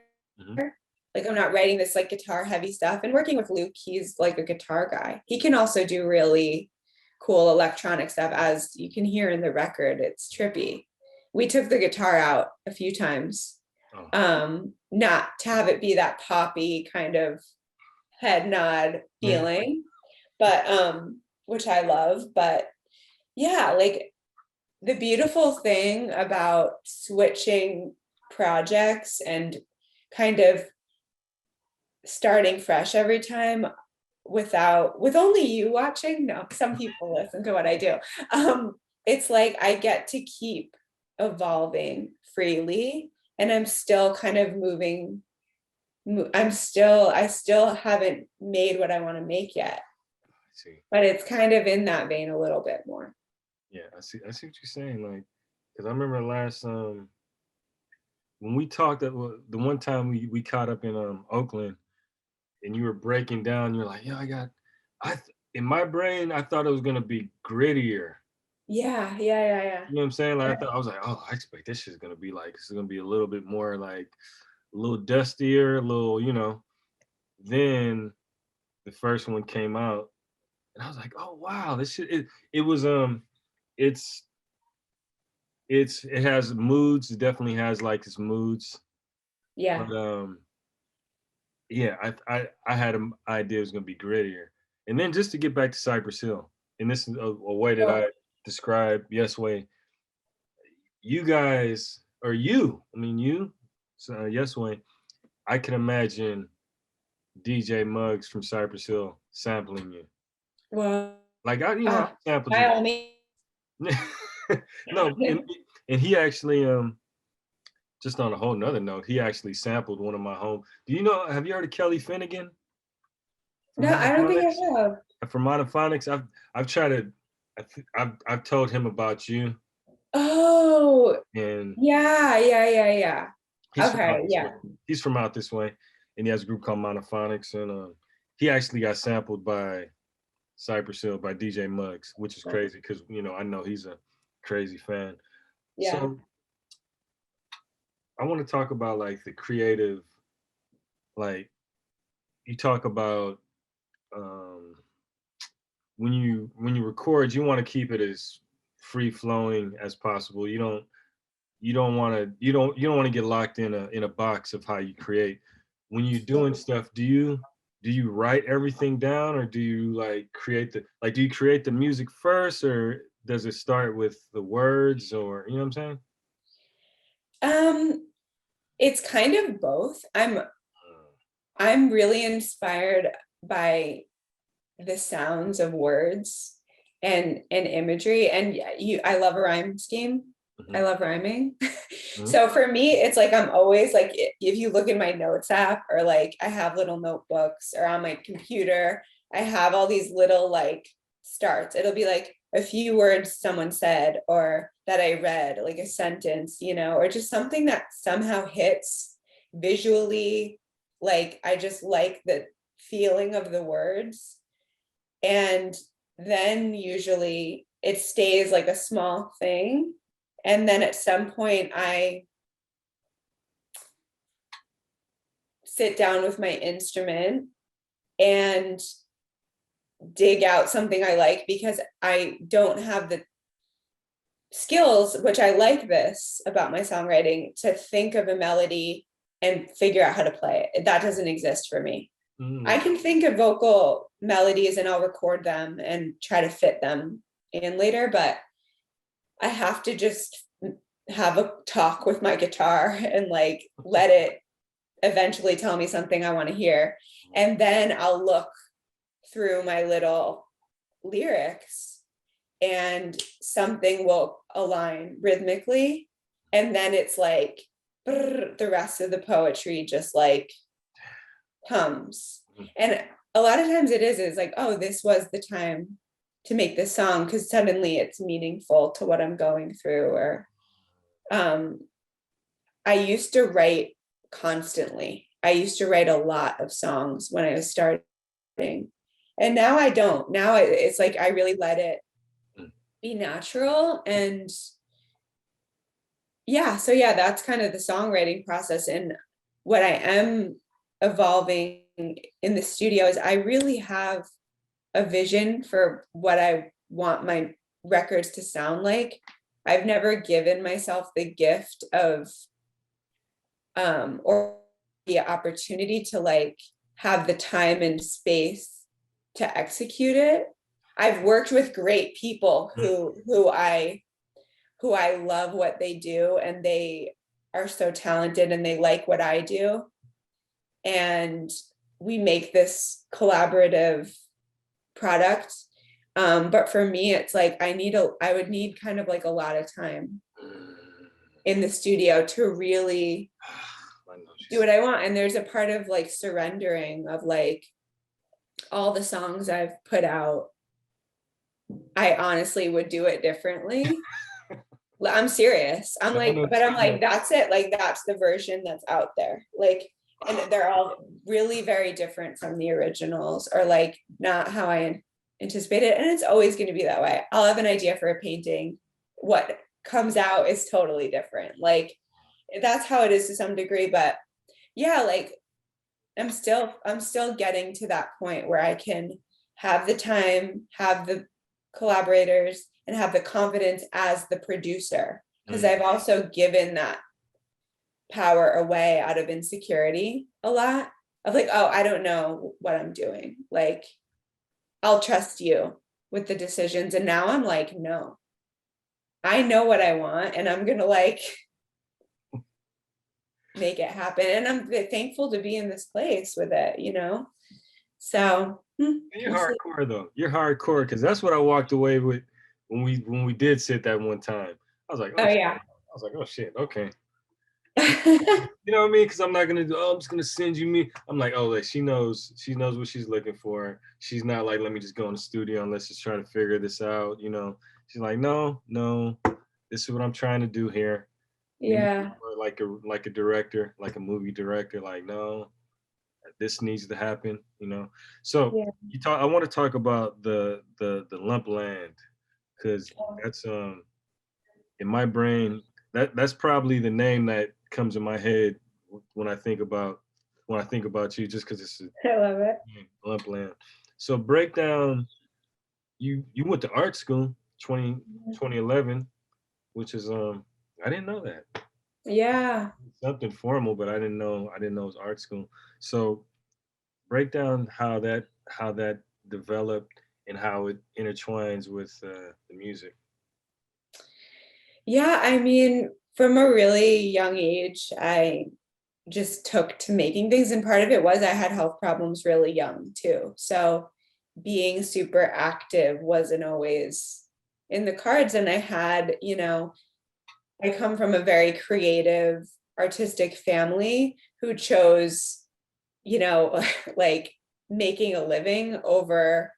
Like I'm not writing this like guitar heavy stuff. And working with Luke, he's like a guitar guy. He can also do really cool electronic stuff, as you can hear in the record. It's trippy. We took the guitar out a few times, not to have it be that poppy kind of head nod feeling, but which I love. But yeah, like the beautiful thing about switching projects and kind of starting fresh every time with only you watching. No, some people listen to what I do. It's like I get to keep evolving freely, and I'm still kind of moving. I still haven't made what I want to make yet. I see. But it's kind of in that vein a little bit more. Yeah, I see what you're saying. Like, because I remember last when we talked, the one time we caught up in Oakland, and you were breaking down. You're like, yeah, in my brain, I thought it was gonna be grittier. Yeah. You know what I'm saying? Like I was like, oh, I expect this shit's gonna be like, it's gonna be a little bit more like a little dustier, a little, Then the first one came out, and I was like, oh wow, this shit. It was it's it has moods. It definitely has like its moods. Yeah. But yeah, I had an idea it was gonna be grittier. And then just to get back to Cypress Hill, and this is a way that I describe Yesway. You guys, or you, I mean you, Yesway. I can imagine DJ Muggs from Cypress Hill sampling you. Well, Like I sampled by you. all means. No, and he actually just on a whole nother note, he actually sampled one of my home. Have you heard of Kelly Finnegan? No, I don't think I have. From Monophonics, I've tried to, I've told him about you. Oh, And yeah. Okay, yeah. He's from out this way, and he has a group called Monophonics, and he actually got sampled by Cypress Hill by DJ Muggs, which is crazy because I know he's a crazy fan. Yeah. So I want to talk about like the creative, like you talk about when you record, you want to keep it as free flowing as possible. You don't want to get locked in a box of how you create. When you're doing stuff, do you write everything down, or do you do you create the music first, or does it start with the words, or you know what I'm saying? It's kind of both. I'm really inspired by the sounds of words and imagery, and I love a rhyme scheme. I love rhyming. So for me, it's like I'm always like, if you look in my notes app, or like I have little notebooks, or on my computer, I have all these little like starts. It'll be like a few words someone said, or that I read, like a sentence, or just something that somehow hits visually. Like I just like the feeling of the words. And then usually it stays like a small thing. And then at some point I sit down with my instrument and dig out something I like, because I don't have the skills, which I like this about my songwriting, to think of a melody and figure out how to play it. That doesn't exist for me. I can think of vocal melodies and I'll record them and try to fit them in later, but I have to just have a talk with my guitar and like let it eventually tell me something I want to hear. And then I'll look through my little lyrics and something will align rhythmically. And then it's like the rest of the poetry just like comes. And a lot of times it's like, oh, this was the time to make this song, because suddenly it's meaningful to what I'm going through. Or I used to write constantly. I used to write a lot of songs when I was starting, and now I don't. Now it's like I really let it be natural. And so that's kind of the songwriting process. And what I am evolving in the studio is I really have a vision for what I want my records to sound like. I've never given myself the gift of or the opportunity to like have the time and space to execute it. I've worked with great people who I love what they do, and they are so talented and they like what I do. And we make this collaborative product. But for me, it's like I would need kind of like a lot of time in the studio to really do what I want. And there's a part of like surrendering of like all the songs I've put out. I honestly would do it differently. I'm serious. I'm like, that's it. Like, that's the version that's out there. Like, and they're all really very different from the originals, or like not how I anticipated. And it's always going to be that way. I'll have an idea for a painting. What comes out is totally different. Like that's how it is to some degree. But yeah, like I'm still getting to that point where I can have the time, have the collaborators, and have the confidence as the producer. Because I've also given that power away out of insecurity a lot of like, oh, I don't know what I'm doing. Like, I'll trust you with the decisions. And now I'm like, no, I know what I want and I'm going to like make it happen. And I'm thankful to be in this place with it, you know? So you're hardcore though. You're hardcore because that's what I walked away with when we did sit that one time. I was like, oh yeah. I was like, oh shit, okay. You know what I mean? Because I'm not gonna do. Oh, I'm just gonna send you me. I'm like, oh, like she knows what she's looking for. She's not like, let me just go in the studio and let's just try to figure this out. You know, she's like, no, this is what I'm trying to do here. Yeah. Like a director, like a movie director. Like, no, this needs to happen. You know. So I want to talk about the lump land because that's in my brain. That's probably the name that comes in my head when I think about you, just because it's I love it. Lump land. So break down. You went to art school 2011, which is I didn't know that. Yeah. Something formal, but I didn't know it was art school. So break down how that developed and how it intertwines with the music. Yeah, I mean, from a really young age, I just took to making things. And part of it was I had health problems really young too. So being super active wasn't always in the cards. And I had, you know, I come from a very creative, artistic family who chose, you know, like making a living over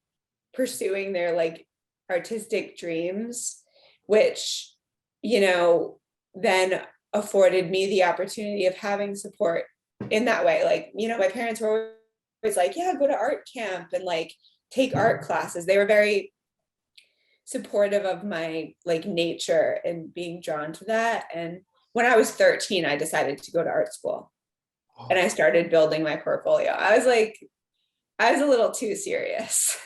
pursuing their like artistic dreams, which, you know, then afforded me the opportunity of having support in that way. Like, you know, my parents were always like, yeah, go to art camp and like take art classes. They were very supportive of my like nature and being drawn to that. And when I was 13, I decided to go to art school and I started building my portfolio. I was a little too serious.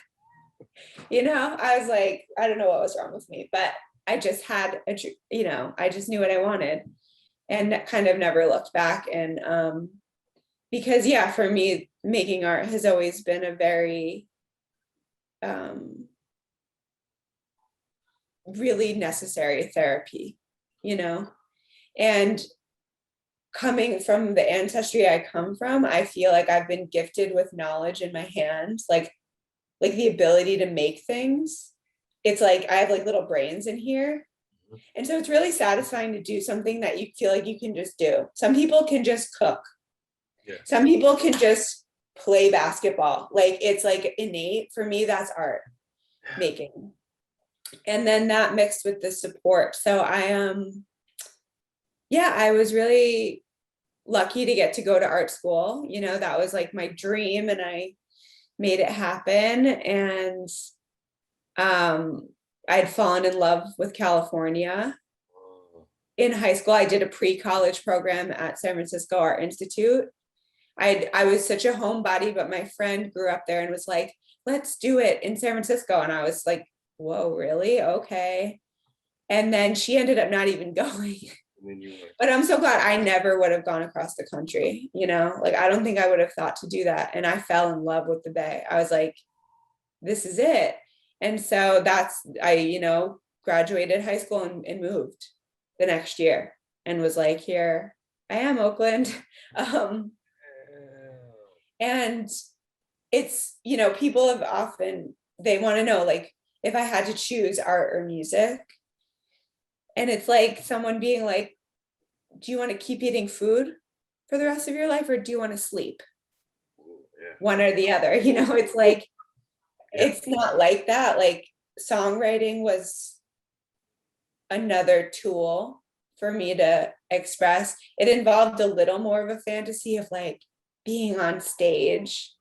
You know, I was like, I don't know what was wrong with me, but I just had I just knew what I wanted and kind of never looked back. And because for me, making art has always been a very really necessary therapy, you know, and coming from the ancestry I come from, I feel like I've been gifted with knowledge in my hands, like the ability to make things. It's like I have like little brains in here. And so it's really satisfying to do something that you feel like you can just do. Some people can just cook. Yeah. Some people can just play basketball. Like it's like innate. For me, that's art making. And then that mixed with the support. So I was really lucky to get to go to art school. You know, that was like my dream and I made it happen. And I'd fallen in love with California. In high school, I did a pre-college program at San Francisco Art Institute. I was such a homebody, but my friend grew up there and was like, let's do it in San Francisco. And I was like, whoa, really? Okay. And then she ended up not even going. But I'm so glad. I never would have gone across the country, you know, like I don't think I would have thought to do that. And I fell in love with the Bay. I was like, this is it. And so I graduated high school and moved the next year and was like, here I am, Oakland. And it's, you know, people have often, they want to know, like, if I had to choose art or music. And it's like someone being like, do you want to keep eating food for the rest of your life or do you want to sleep? Yeah. One or the other, you know, it's like, it's not like that. Like songwriting was another tool for me to express. It involved a little more of a fantasy of like being on stage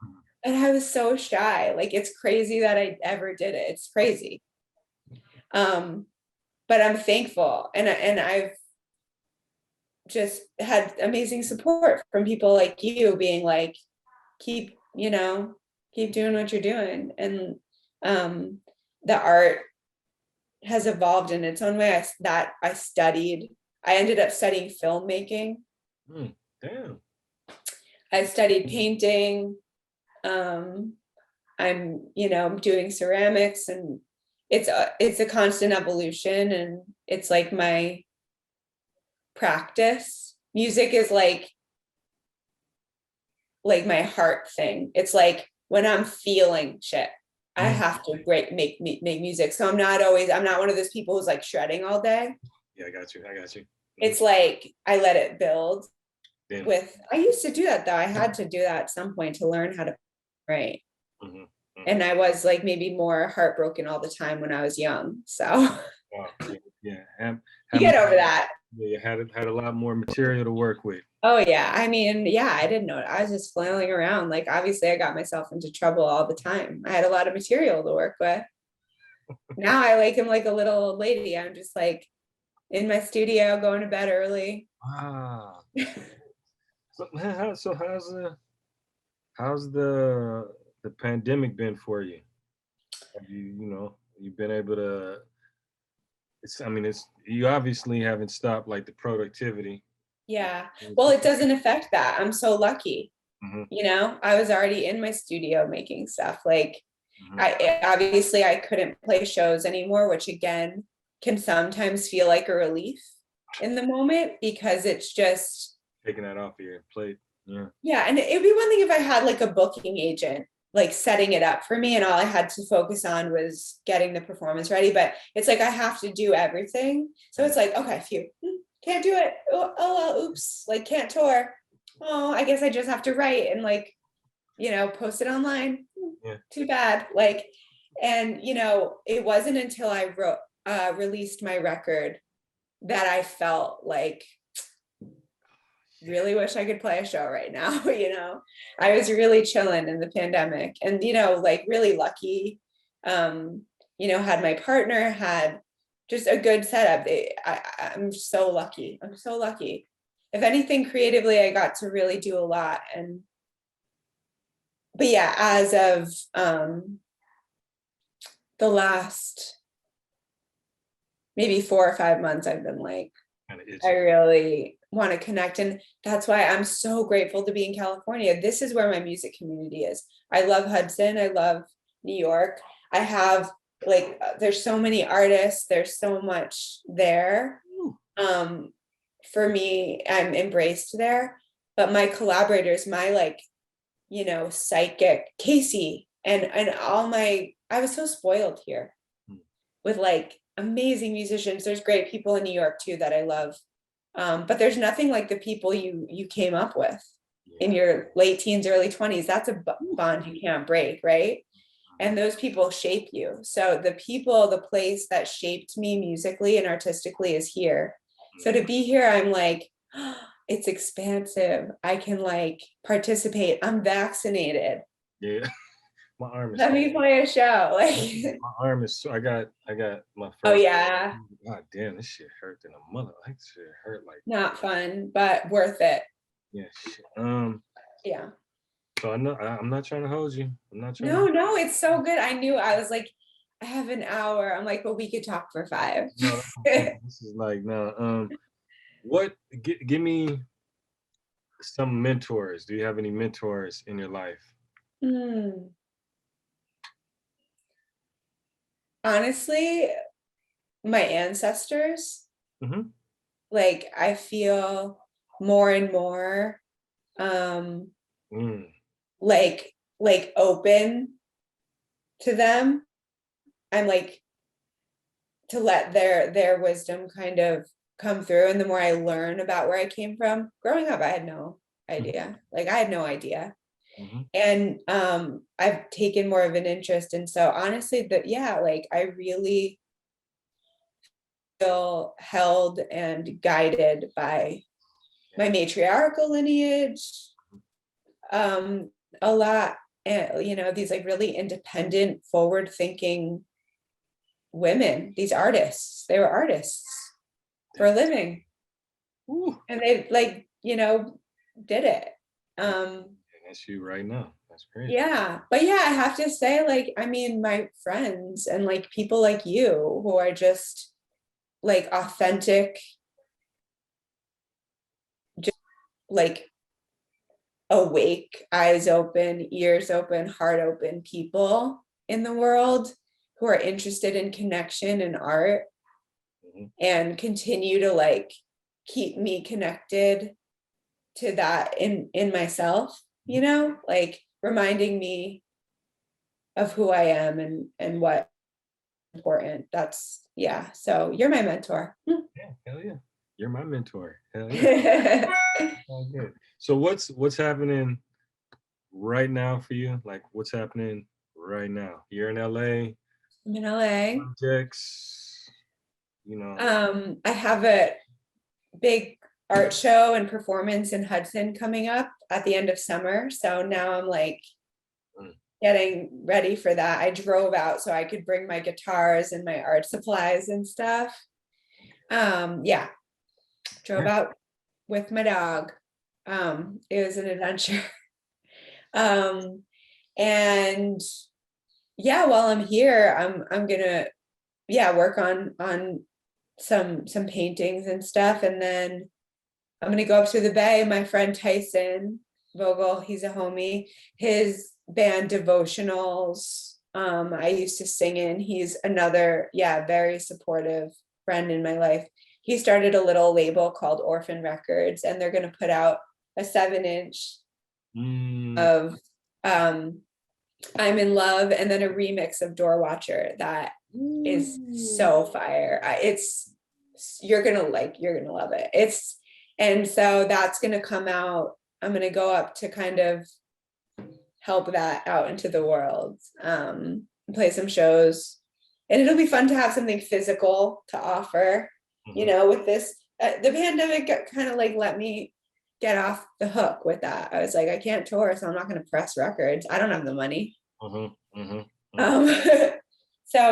And I was so shy. Like, it's crazy that I ever did it. It's crazy. But I'm thankful. And I've just had amazing support from people like you being like, keep doing what you're doing. And the art has evolved in its own way. I ended up studying filmmaking. Damn. I studied painting. I'm doing ceramics, and it's a constant evolution, and it's like my practice. Music is like my heart thing. It's like when I'm feeling shit, I have to make music. So I'm not one of those people who's like shredding all day. Yeah, I got you. It's like I let it build. Damn. I used to do that though. I had to do that at some point to learn how to write. And I was like maybe more heartbroken all the time when I was young. So yeah. You get over that. Yeah, you had a lot more material to work with. Oh yeah. I mean, yeah, I didn't know it. I was just flailing around. Like, obviously I got myself into trouble all the time. I had a lot of material to work with. Now I am like a little old lady. I'm just like in my studio, going to bed early. Ah. So how's the pandemic been for you? Have you've been able to, you obviously haven't stopped like the productivity. Yeah. Well, it doesn't affect that. I'm so lucky. I was already in my studio making stuff. Like I couldn't play shows anymore, which again can sometimes feel like a relief in the moment, because it's just taking that off of your plate. Yeah. And it'd be one thing if I had like a booking agent, like setting it up for me, and all I had to focus on was getting the performance ready. But it's like I have to do everything. So it's like, okay, phew, can't do it. Oh well, oops, like can't tour. Oh, I guess I just have to write and like, post it online. Too bad. Like, and it wasn't until I released my record that I felt like, really wish I could play a show right now. I was really chilling in the pandemic, and like really lucky. Had my partner, had just a good setup. I'm so lucky. I'm so lucky. If anything, creatively, I got to really do a lot. But yeah, as of the last maybe 4 or 5 months, I've been like, I really want to connect. And that's why I'm so grateful to be in California. This is where my music community is. I love Hudson. I love New York. I have there's so many artists. There's so much there. For me, I'm embraced there. But my collaborators, my psychic Casey and I was so spoiled here with like amazing musicians. There's great people in New York too that I love. But there's nothing like the people you came up with in your late teens, early 20s. That's a bond you can't break, right? And those people shape you. So the place that shaped me musically and artistically is here. So to be here, I'm like, oh, it's expansive. I can like participate. I'm vaccinated. Yeah. My arm is Let me play a show. Like my arm is I got my first. Oh yeah. God damn, this shit hurt in a mother. Like shit hurt like not fun, but worth it. Yeah. Shit. Yeah. So I'm not trying to hold you. I'm not trying. No, it's so good. I was like, I have an hour. I'm like, well, we could talk for 5. No, this is like no. Give me some mentors. Do you have any mentors in your life? Honestly, my ancestors. Like I feel more and more like open to them. I'm like to let their wisdom kind of come through. And the more I learn about where I came from, growing up, I had no idea. Like I had no idea. And I've taken more of an interest. And so honestly, like I really feel held and guided by my matriarchal lineage a lot. you know, these like really independent, forward-thinking women, these artists. They were artists for a living. Ooh. And they like, you know, did it. That's you right now. That's great. Yeah. But yeah, I have to say, like, I mean, my friends and like people like you who are just like authentic, just like awake, eyes open, ears open, heart open people in the world who are interested in connection and art, and continue to like keep me connected to that in myself, you know, like reminding me of who I am and what important. That's, yeah. So you're my mentor. Yeah, hell yeah. You're my mentor. Hell yeah. Oh, good. So what's happening right now for you? Like what's happening right now? You're in LA. I'm in LA. Projects, you know. I have a big art show and performance in Hudson coming up at the end of summer. So now I'm like getting ready for that. I drove out so I could bring my guitars and my art supplies and stuff. Yeah. Drove out with my dog. It was an adventure. And yeah, while I'm here, I'm gonna work on some paintings and stuff, and then I'm gonna go up to the Bay. My friend Tyson Vogel, he's a homie. His band Devotionals, I used to sing in. He's another, very supportive friend in my life. He started a little label called Orphan Records, and they're gonna put out a 7-inch of I'm in Love, and then a remix of Door Watcher that is so fire. You're gonna love it. And so that's gonna come out. I'm gonna go up to kind of help that out into the world, play some shows, and it'll be fun to have something physical to offer. You know, with this, the pandemic kind of like let me get off the hook with that. I was like, I can't tour, so I'm not going to press records. I don't have the money. So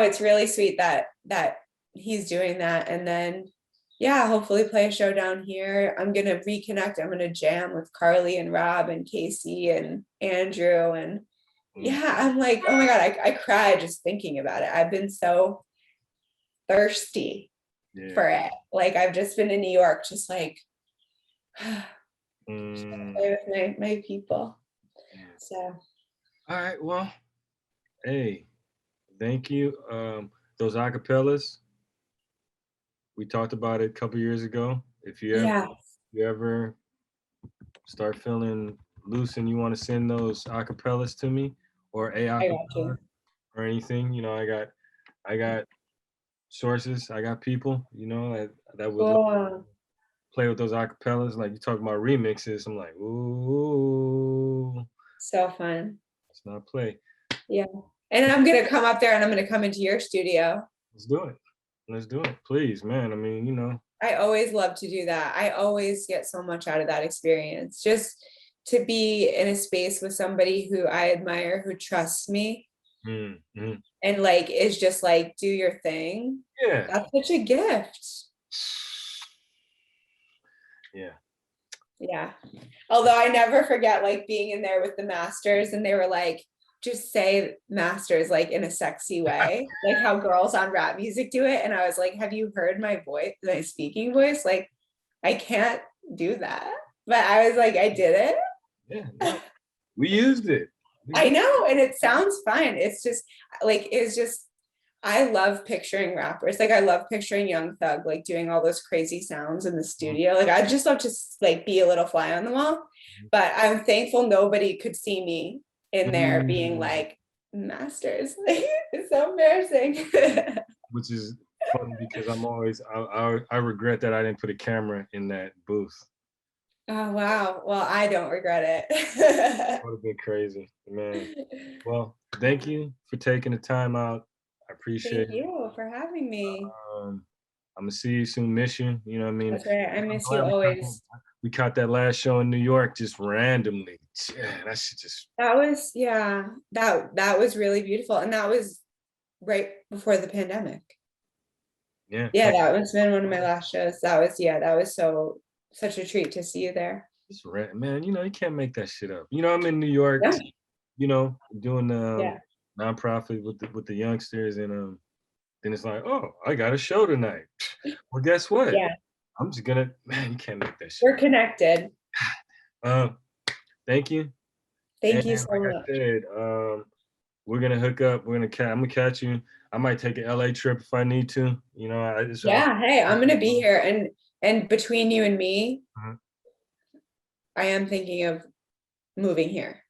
it's really sweet that he's doing that. And then, hopefully play a show down here. I'm going to reconnect. I'm going to jam with Carly and Rob and Casey and Andrew. And I'm like, oh my God, I cried just thinking about it. I've been so thirsty for it. Like I've just been in New York, just like play with my people. So all right, well, hey, thank you. Those acapellas, we talked about it a couple years ago. If you ever start feeling loose and you want to send those acapellas to me, or a acapella or anything, you know, I got sources, I got people, you know, that would play with those acapellas. Like you talk about remixes, I'm like, ooh, so fun. Let's not play. Yeah, and I'm gonna come up there, and I'm gonna come into your studio. Let's do it, please, man. I mean, you know, I always love to do that. I always get so much out of that experience, just to be in a space with somebody who I admire, who trusts me, and like is just like, do your thing. Yeah, that's such a gift. Yeah. Although I never forget like being in there with the masters, and they were like, just say masters like in a sexy way, like how girls on rap music do it. And I was like, have you heard my voice, my speaking voice? Like, I can't do that. But I was like, I did it. Yeah. We used it. I know. And it sounds fine. It's just like, I love picturing rappers. Like I love picturing Young Thug, like doing all those crazy sounds in the studio. Like I just love to like be a little fly on the wall, but I'm thankful nobody could see me in there being like masters. It's so embarrassing. Which is funny because I'm always, I regret that I didn't put a camera in that booth. Oh, wow. Well, I don't regret it. That would have been crazy, man. Well, thank you for taking the time out. I appreciate it. Thank you for having me. I'm gonna see you soon. Miss you. You know what I mean? That's right. I miss you always. We caught that last show in New York just randomly. Yeah, that shit just. That was, yeah, that was really beautiful. And that was right before the pandemic. Yeah. Yeah, that was been one of my last shows. That was such a treat to see you there. It's rad, man. You know, you can't make that shit up. You know, I'm in New York, Yeah. you know, doing Yeah. nonprofit with the youngsters, and then it's like, oh, I got a show tonight. Well, guess what? Yeah. I'm just gonna, man, you can't make that shit We're up. connected. Thank you. Thank And you so like much. I said, we're gonna hook up. I'm gonna catch you. I might take an LA trip if I need to. You know, Yeah, hey, I'm gonna be here, and between you and me, I am thinking of moving here.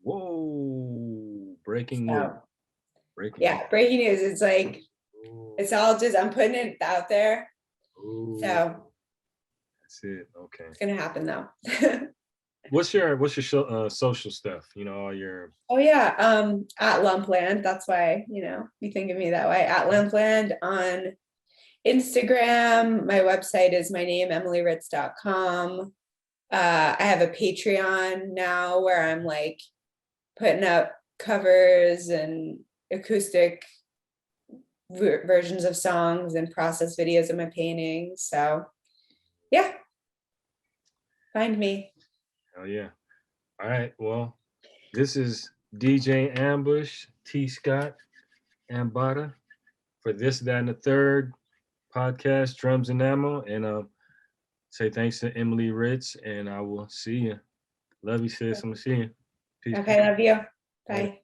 Whoa, breaking news. So, yeah, breaking news. It's like, it's all just, I'm putting it out there. Ooh. So That's it. Okay. it's gonna happen though. What's your social stuff? You know, all your. Oh yeah, at Lumpland. That's why, you think of me that way. At Lumpland on Instagram. My website is my name, emilyritz.com. I have a Patreon now where I'm like putting up covers and acoustic versions of songs and process videos of my paintings. So yeah, find me. Oh yeah. All right. Well, this is DJ Ambush, T. Scott, Ammbaataa for This, That, and the Third podcast, Drums and Ammo. And say thanks to Emily Ritz, and I will see you. Love you, sis. I'm gonna see you. Peace. Okay, love you. Bye.